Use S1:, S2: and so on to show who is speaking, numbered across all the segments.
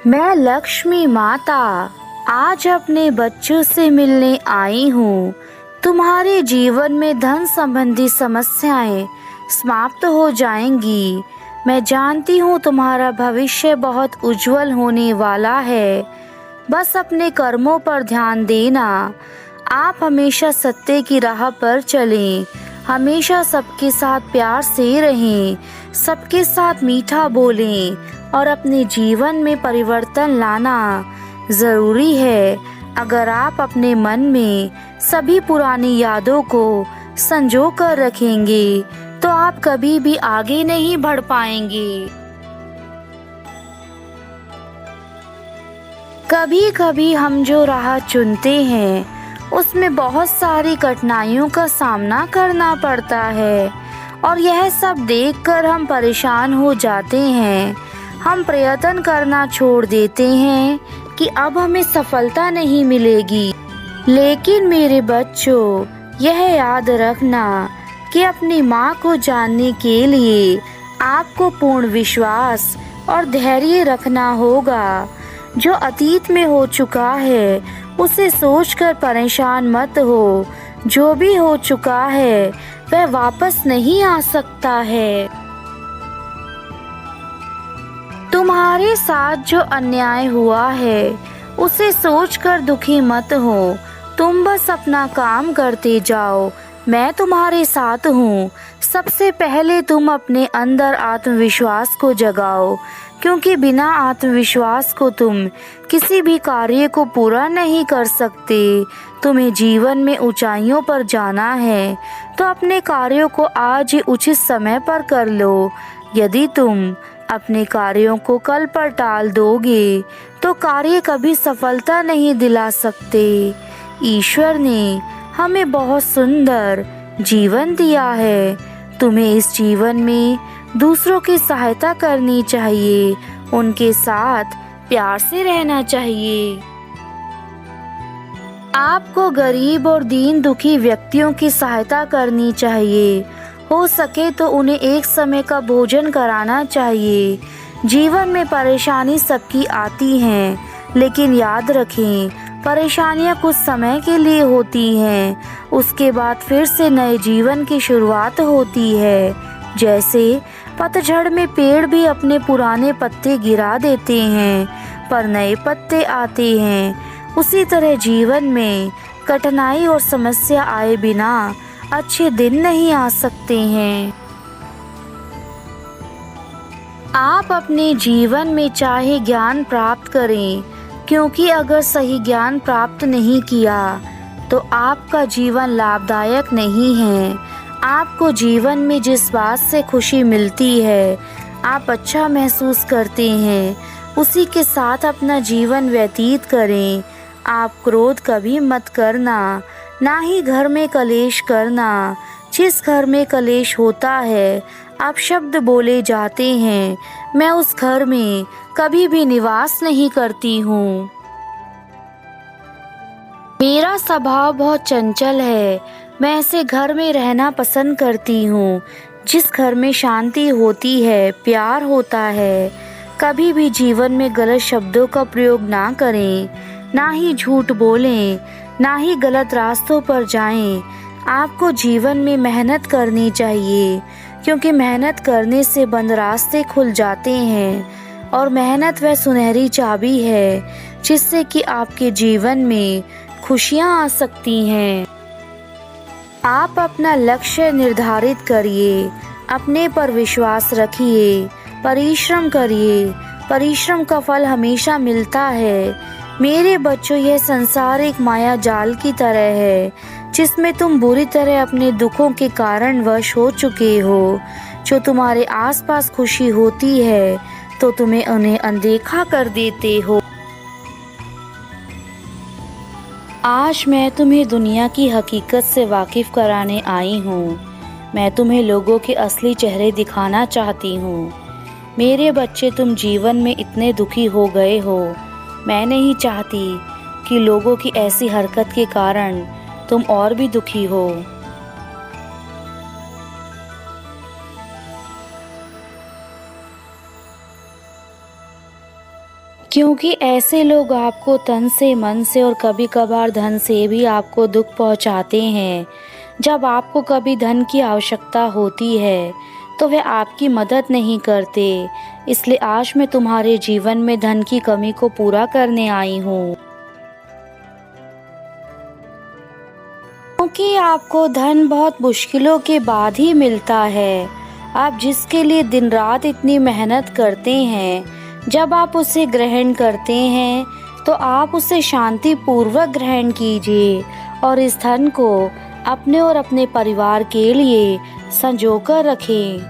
S1: मैं लक्ष्मी माता आज अपने बच्चों से मिलने आई हूँ। तुम्हारे जीवन में धन संबंधी समस्याएं समाप्त हो जाएंगी। मैं जानती हूँ तुम्हारा भविष्य बहुत उज्जवल होने वाला है। बस अपने कर्मों पर ध्यान देना। आप हमेशा सत्य की राह पर चलें, हमेशा सबके साथ प्यार से रहें, सबके साथ मीठा बोलें और अपने जीवन में परिवर्तन लाना ज़रूरी है। अगर आप अपने मन में सभी पुरानी यादों को संजो कर रखेंगे तो आप कभी भी आगे नहीं बढ़ पाएंगे। कभी कभी हम जो राह चुनते हैं उसमें बहुत सारी कठिनाइयों का सामना करना पड़ता है और यह सब देखकर हम परेशान हो जाते हैं। हम प्रयत्न करना छोड़ देते हैं कि अब हमें सफलता नहीं मिलेगी। लेकिन मेरे बच्चों, यह याद रखना कि अपनी माँ को जानने के लिए आपको पूर्ण विश्वास और धैर्य रखना होगा। जो अतीत में हो चुका है उसे सोचकर परेशान मत हो। जो भी हो चुका है वह वापस नहीं आ सकता है। तुम्हारे साथ जो अन्याय हुआ है उसे सोचकर दुखी मत हो। तुम बस अपना काम करते जाओ, मैं तुम्हारे साथ हूँ। सबसे पहले तुम अपने अंदर आत्मविश्वास को जगाओ, क्योंकि बिना आत्मविश्वास को तुम किसी भी कार्य को पूरा नहीं कर सकते। तुम्हें जीवन में ऊंचाइयों पर जाना है तो अपने कार्यों को आज ही उचित समय पर कर लो। यदि तुम अपने कार्यों को कल पर टाल दोगे तो कार्य कभी सफलता नहीं दिला सकते। ईश्वर ने हमें बहुत सुंदर जीवन दिया है। तुम्हें इस जीवन में दूसरों की सहायता करनी चाहिए, उनके साथ प्यार से रहना चाहिए। आपको गरीब और दीन दुखी व्यक्तियों की सहायता करनी चाहिए। हो सके तो उन्हें एक समय का भोजन कराना चाहिए। जीवन में परेशानी सबकी आती हैं, लेकिन याद रखें, परेशानियां कुछ समय के लिए होती हैं, उसके बाद फिर से नए जीवन की शुरुआत होती है। जैसे पतझड़ में पेड़ भी अपने पुराने पत्ते गिरा देते हैं पर नए पत्ते आते हैं, उसी तरह जीवन में कठिनाई और समस्या आए बिना अच्छे दिन नहीं आ सकते हैं। आप अपने जीवन में चाहे ज्ञान प्राप्त करें, क्योंकि अगर सही ज्ञान प्राप्त नहीं किया तो आपका जीवन लाभदायक नहीं है। आपको जीवन में जिस बात से खुशी मिलती है, आप अच्छा महसूस करते हैं, उसी के साथ अपना जीवन व्यतीत करें। आप क्रोध कभी मत करना, ना ही घर में कलेश करना। जिस घर में कलेश होता है, आप शब्द बोले जाते हैं, मैं उस घर में कभी भी निवास नहीं करती हूँ। मेरा स्वभाव बहुत चंचल है, मैं ऐसे घर में रहना पसंद करती हूँ जिस घर में शांति होती है, प्यार होता है। कभी भी जीवन में गलत शब्दों का प्रयोग ना करें, ना ही झूठ बोलें, ना ही गलत रास्तों पर जाएं। आपको जीवन में मेहनत करनी चाहिए, क्योंकि मेहनत करने से बंद रास्ते खुल जाते हैं और मेहनत वह सुनहरी चाबी है जिससे कि आपके जीवन में खुशियां आ सकती हैं। आप अपना लक्ष्य निर्धारित करिए, अपने पर विश्वास रखिए, परिश्रम करिए। परिश्रम का फल हमेशा मिलता है। मेरे बच्चों, यह संसार एक माया जाल की तरह है जिसमें तुम बुरी तरह अपने दुखों के कारण वश हो चुके हो। जो तुम्हारे आसपास खुशी होती है तो तुम्हें उन्हें अनदेखा कर देते हो। आज मैं तुम्हें दुनिया की हकीकत से वाकिफ कराने आई हूँ। मैं तुम्हें लोगों के असली चेहरे दिखाना चाहती हूँ। मेरे बच्चे, तुम जीवन में इतने दुखी हो गए हो। मैं नहीं चाहती कि लोगों की ऐसी हरकत के कारण तुम और भी दुखी हो। क्योंकि ऐसे लोग आपको तन से, मन से और कभी कभार धन से भी आपको दुख पहुंचाते हैं। जब आपको कभी धन की आवश्यकता होती है तो वे आपकी मदद नहीं करते। इसलिए आज मैं तुम्हारे जीवन में धन की कमी को पूरा करने आई हूँ। क्योंकि आपको धन बहुत मुश्किलों के बाद ही मिलता है। आप जिसके लिए दिन रात इतनी मेहनत करते हैं, जब आप उसे ग्रहण करते हैं तो आप उसे शांति पूर्वक ग्रहण कीजिए और इस धन को अपने और अपने परिवार के लिए संजोकर रखें।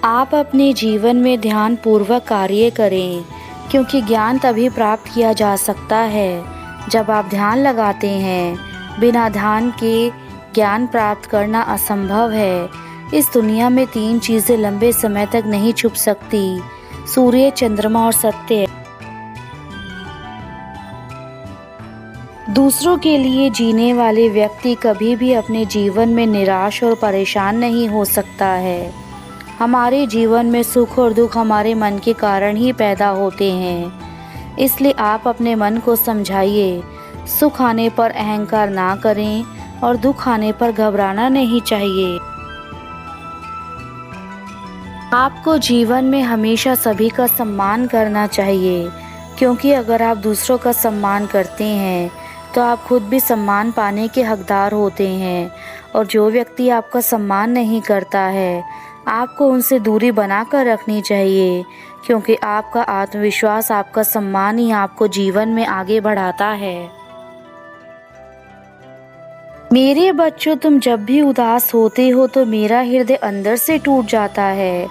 S1: आप अपने जीवन में ध्यान पूर्वक कार्य करें, क्योंकि ज्ञान तभी प्राप्त किया जा सकता है जब आप ध्यान लगाते हैं। बिना ध्यान के ज्ञान प्राप्त करना असंभव है। इस दुनिया में 3 चीजें लंबे समय तक नहीं छुप सकती: सूर्य, चंद्रमा और सत्य। दूसरों के लिए जीने वाले व्यक्ति कभी भी अपने जीवन में निराश और परेशान नहीं हो सकता है। हमारे जीवन में सुख और दुख हमारे मन के कारण ही पैदा होते हैं। इसलिए आप अपने मन को समझाइए, सुख आने पर अहंकार ना करें और दुख आने पर घबराना नहीं चाहिए। आपको जीवन में हमेशा सभी का सम्मान करना चाहिए, क्योंकि अगर आप दूसरों का सम्मान करते हैं तो आप खुद भी सम्मान पाने के हकदार होते हैं। और जो व्यक्ति आपका सम्मान नहीं करता है, आपको उनसे दूरी बनाकर रखनी चाहिए, क्योंकि आपका आत्मविश्वास, आपका सम्मान ही आपको जीवन में आगे बढ़ाता है। मेरे बच्चों, तुम जब भी उदास होते हो तो मेरा हृदय अंदर से टूट जाता है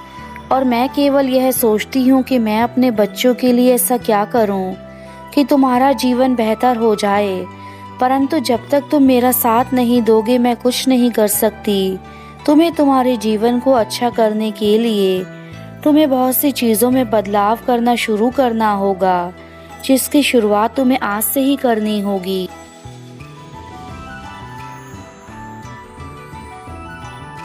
S1: और मैं केवल यह सोचती हूँ कि मैं अपने बच्चों के लिए ऐसा क्या करूँ कि तुम्हारा जीवन बेहतर हो जाए। परंतु जब तक तुम मेरा साथ नहीं दोगे, मैं कुछ नहीं कर सकती। तुम्हें तुम्हारे जीवन को अच्छा करने के लिए तुम्हें बहुत सी चीज़ों में बदलाव करना शुरू करना होगा, जिसकी शुरुआत तुम्हें आज से ही करनी होगी।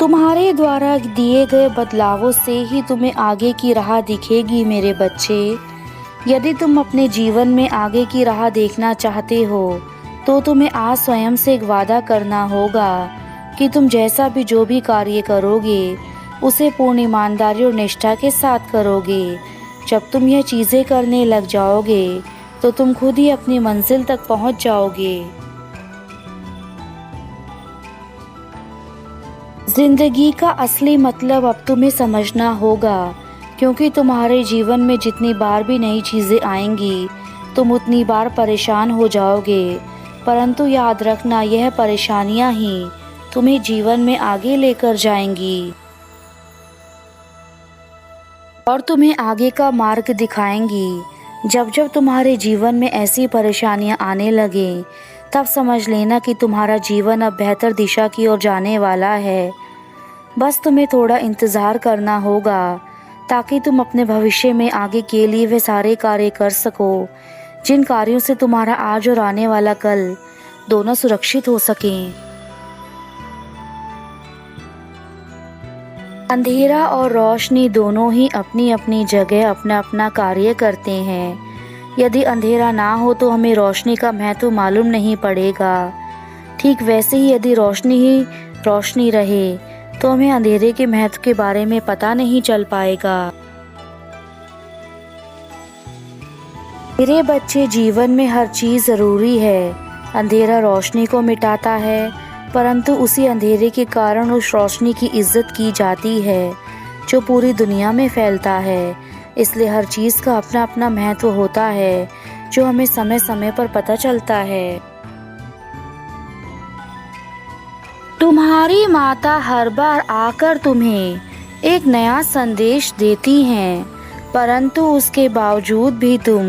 S1: तुम्हारे द्वारा दिए गए बदलावों से ही तुम्हें आगे की राह दिखेगी मेरे बच्चे। यदि तुम अपने जीवन में आगे की राह देखना चाहते हो तो तुम्हें आज स्वयं से एक वादा करना होगा कि तुम जैसा भी जो भी कार्य करोगे उसे पूर्ण ईमानदारी और निष्ठा के साथ करोगे। जब तुम यह चीज़ें करने लग जाओगे तो तुम खुद ही अपनी मंजिल तक पहुंच जाओगे। जिंदगी का असली मतलब अब तुम्हें समझना होगा, क्योंकि तुम्हारे जीवन में जितनी बार भी नई चीज़ें आएंगी तुम उतनी बार परेशान हो जाओगे। परंतु याद रखना, यह परेशानियां ही तुम्हें जीवन में आगे लेकर जाएंगी और तुम्हें आगे का मार्ग दिखाएंगी। जब जब तुम्हारे जीवन में ऐसी परेशानियां आने लगे तब समझ लेना कि तुम्हारा जीवन अब बेहतर दिशा की ओर जाने वाला है। बस तुम्हें थोड़ा इंतज़ार करना होगा ताकि तुम अपने भविष्य में आगे के लिए वे सारे कार्य कर सको जिन कार्यों से तुम्हारा आज और आने वाला कल दोनों सुरक्षित हो सकें। अंधेरा और रोशनी दोनों ही अपनी अपनी जगह अपना अपना कार्य करते हैं। यदि अंधेरा ना हो तो हमें रोशनी का महत्व मालूम नहीं पड़ेगा। ठीक वैसे ही यदि रोशनी ही रोशनी रहे तो हमें अंधेरे के महत्व के बारे में पता नहीं चल पाएगा। मेरे बच्चे, जीवन में हर चीज़ ज़रूरी है। अंधेरा रोशनी को मिटाता है, परंतु उसी अंधेरे के कारण उस रोशनी की इज्जत की जाती है जो पूरी दुनिया में फैलता है। इसलिए हर चीज़ का अपना अपना महत्व होता है जो हमें समय समय पर पता चलता है। तुम्हारी माता हर बार आकर तुम्हें एक नया संदेश देती हैं, परंतु उसके बावजूद भी तुम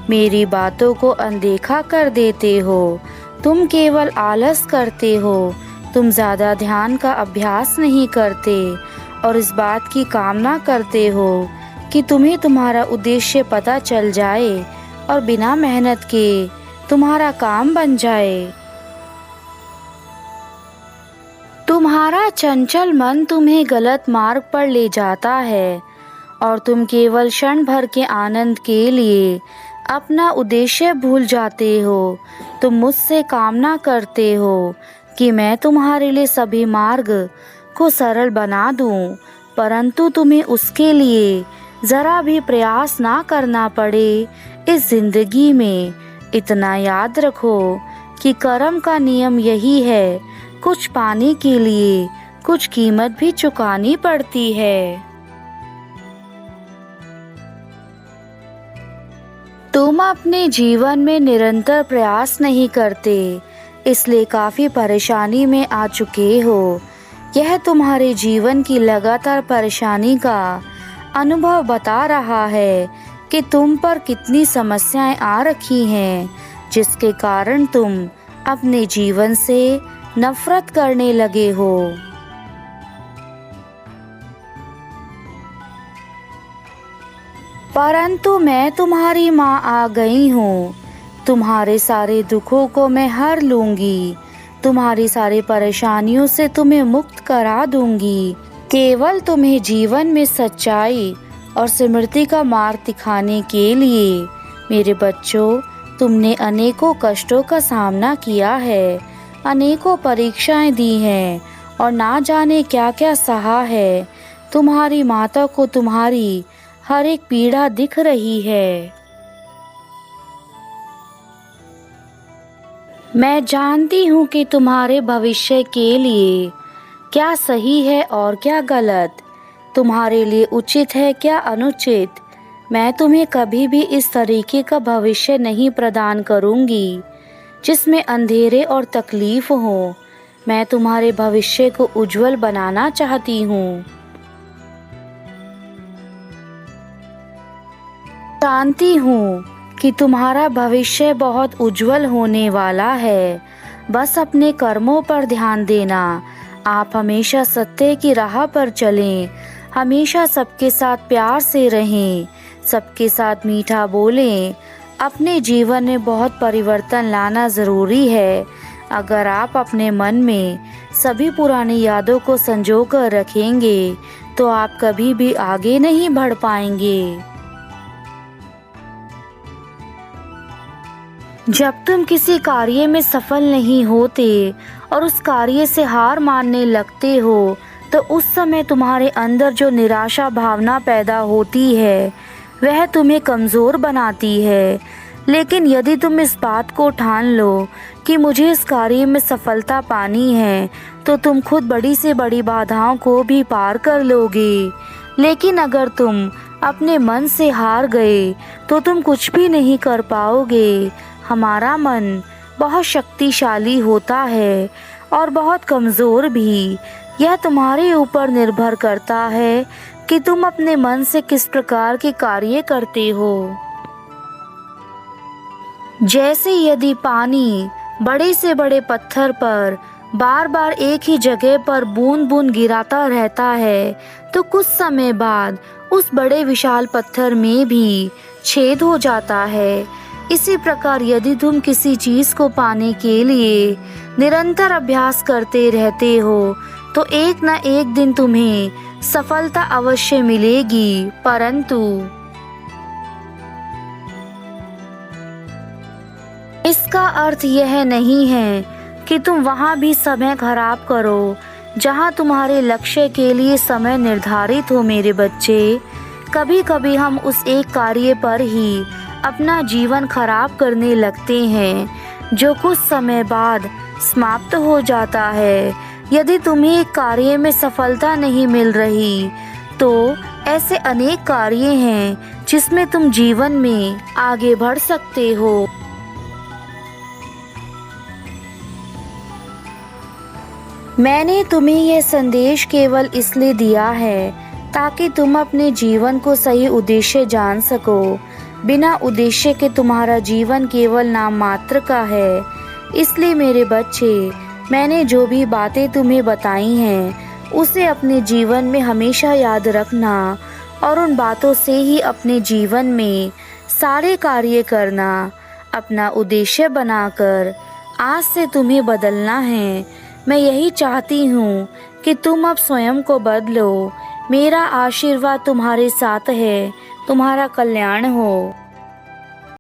S1: मेरी बातों को अनदेखा कर देते हो। तुम केवल आलस करते हो, तुम ज़्यादा ध्यान का अभ्यास नहीं करते और इस बात की कामना करते हो कि तुम्हें तुम्हारा उद्देश्य पता चल जाए और बिना मेहनत के तुम्हारा काम बन जाए। तुम्हारा चंचल मन तुम्हें गलत मार्ग पर ले जाता है और तुम केवल क्षण भर के आनंद के लिए अपना उद्देश्य भूल जाते हो। तुम मुझसे कामना करते हो कि मैं तुम्हारे लिए सभी मार्ग को सरल बना दूं, परंतु तुम्हें उसके लिए जरा भी प्रयास ना करना पड़े। इस जिंदगी में इतना याद रखो कि कर्म का नियम यही है, कुछ पाने के लिए कुछ कीमत भी चुकानी पड़ती है। तुम अपने जीवन में निरंतर प्रयास नहीं करते, इसलिए काफी परेशानी में आ चुके हो। यह तुम्हारे जीवन की लगातार परेशानी का अनुभव बता रहा है कि तुम पर कितनी समस्याएं आ रखी हैं, जिसके कारण तुम अपने जीवन से नफरत करने लगे हो। परंतु मैं तुम्हारी माँ आ गई हूँ। तुम्हारे सारे दुखों को मैं हर लूंगी, तुम्हारी सारी परेशानियों से तुम्हें मुक्त करा दूंगी। केवल तुम्हें जीवन में सच्चाई और स्मृति का मार्ग दिखाने के लिए। मेरे बच्चों, तुमने अनेकों कष्टों का सामना किया है, अनेकों परीक्षाएं दी हैं और ना जाने क्या क्या सहा है। तुम्हारी माता को तुम्हारी हर एक पीड़ा दिख रही है। मैं जानती हूँ कि तुम्हारे भविष्य के लिए क्या सही है और क्या गलत, तुम्हारे लिए उचित है क्या अनुचित। मैं तुम्हें कभी भी इस तरीके का भविष्य नहीं प्रदान करूँगी जिसमें अंधेरे और तकलीफ हो। मैं तुम्हारे भविष्य को उज्जवल बनाना चाहती हूँ। जानती हूँ कि तुम्हारा भविष्य बहुत उज्जवल होने वाला है। बस अपने कर्मों पर ध्यान देना। आप हमेशा सत्य की राह पर चलें, हमेशा सबके साथ प्यार से रहें, सबके साथ मीठा बोलें। अपने जीवन में बहुत परिवर्तन लाना ज़रूरी है। अगर आप अपने मन में सभी पुरानी यादों को संजो कर रखेंगे तो आप कभी भी आगे नहीं बढ़ पाएंगे। जब तुम किसी कार्य में सफल नहीं होते और उस कार्य से हार मानने लगते हो तो उस समय तुम्हारे अंदर जो निराशा भावना पैदा होती है वह तुम्हें कमज़ोर बनाती है। लेकिन यदि तुम इस बात को ठान लो कि मुझे इस कार्य में सफलता पानी है तो तुम खुद बड़ी से बड़ी बाधाओं को भी पार कर लोगे। लेकिन अगर तुम अपने मन से हार गए तो तुम कुछ भी नहीं कर पाओगे। हमारा मन बहुत शक्तिशाली होता है और बहुत कमज़ोर भी। यह तुम्हारे ऊपर निर्भर करता है कि तुम अपने मन से किस प्रकार के कार्य करते हो। जैसे यदि पानी बड़े से बड़े पत्थर पर बार बार एक ही जगह पर बूंद बूंद गिराता रहता है तो कुछ समय बाद उस बड़े विशाल पत्थर में भी छेद हो जाता है। इसी प्रकार यदि तुम किसी चीज़ को पाने के लिए निरंतर अभ्यास करते रहते हो तो एक न एक दिन तुम्हें सफलता अवश्य मिलेगी। परंतु इसका अर्थ यह नहीं है कि तुम वहाँ भी समय खराब करो जहाँ तुम्हारे लक्ष्य के लिए समय निर्धारित हो। मेरे बच्चे, कभी कभी हम उस एक कार्य पर ही अपना जीवन खराब करने लगते हैं जो कुछ समय बाद समाप्त हो जाता है। यदि तुम्हें एक कार्य में सफलता नहीं मिल रही तो ऐसे अनेक कार्य हैं जिसमें तुम जीवन में आगे बढ़ सकते हो। मैंने तुम्हें यह संदेश केवल इसलिए दिया है ताकि तुम अपने जीवन को सही उद्देश्य जान सको। बिना उद्देश्य के तुम्हारा जीवन केवल नाम मात्र का है। इसलिए मेरे बच्चे, मैंने जो भी बातें तुम्हें बताई हैं उसे अपने जीवन में हमेशा याद रखना और उन बातों से ही अपने जीवन में सारे कार्य करना। अपना उद्देश्य बनाकर आज से तुम्हें बदलना है। मैं यही चाहती हूँ कि तुम अब स्वयं को बदलो। मेरा आशीर्वाद तुम्हारे साथ है। तुम्हारा कल्याण हो।